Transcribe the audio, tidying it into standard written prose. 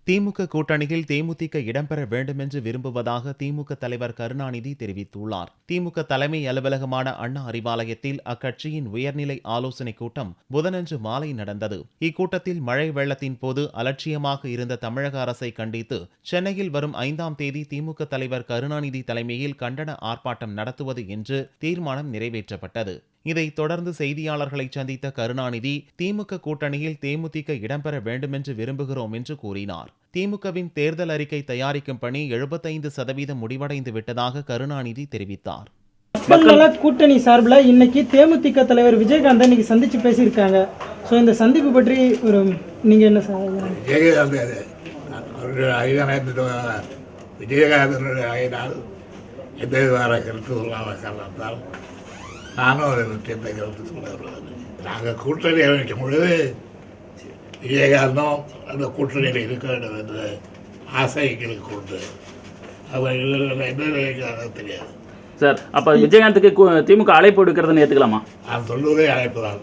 திமுக கூட்டணியில் தேமுதிக இடம்பெற வேண்டுமென்று விரும்புவதாக திமுக தலைவர் கருணாநிதி தெரிவித்துள்ளார். திமுக தலைமை அலுவலகமான அண்ணா அறிவாலயத்தில் அக்கட்சியின் உயர்நிலை ஆலோசனைக் கூட்டம் புதனன்று மாலை நடந்தது. இக்கூட்டத்தில் மழை வெள்ளத்தின் போது அலட்சியமாக இருந்த தமிழக அரசை கண்டித்து சென்னையில் வரும் 5ஆம் தேதி திமுக தலைவர் கருணாநிதி தலைமையில் கண்டன ஆர்ப்பாட்டம் நடத்துவது என்று தீர்மானம் நிறைவேற்றப்பட்டது. இதைத் தொடர்ந்து செய்தியாளர்களை சந்தித்த கருணாநிதி திமுக கூட்டணியில் தேமுதிக இடம்பெற வேண்டுமென்று விரும்புகிறோம் என்று கூறினார். திமுகவின் தேர்தல் அறிக்கை தயாரிக்கும் பணி 75% முடிவடைந்து விட்டதாக கருணாநிதி தெரிவித்தார். மக்கள் நல கூட்டணி சார்பில் இன்னைக்கு தேமுதிக தலைவர் விஜயகாந்தை இன்னைக்கு சந்திச்சு பேசியிருக்காங்க. ஸோ இந்த சந்திப்பு பற்றி நீங்க என்ன விஜயகாந்தனால் எந்த விதமான கருத்து சொல்லாத காரணத்தால் நானும் அதை எந்த கருத்து சொல்ல வருவது. நாங்கள் கூட்டணி அமைக்கும் பொழுது விஜயகாந்தும் அந்த கூட்டணியில் இருக்க வேண்டும் என்ற ஆசை எங்களுக்கு உண்டு. அவர் என்ன நினைக்கிறாங்க தெரியாது சார். அப்போ விஜயகாந்துக்கு திமுக அழைப்பு விடுக்கிறதுன்னு ஏற்றுக்கலாமா? நான் சொல்வதே அழைப்பு தான்.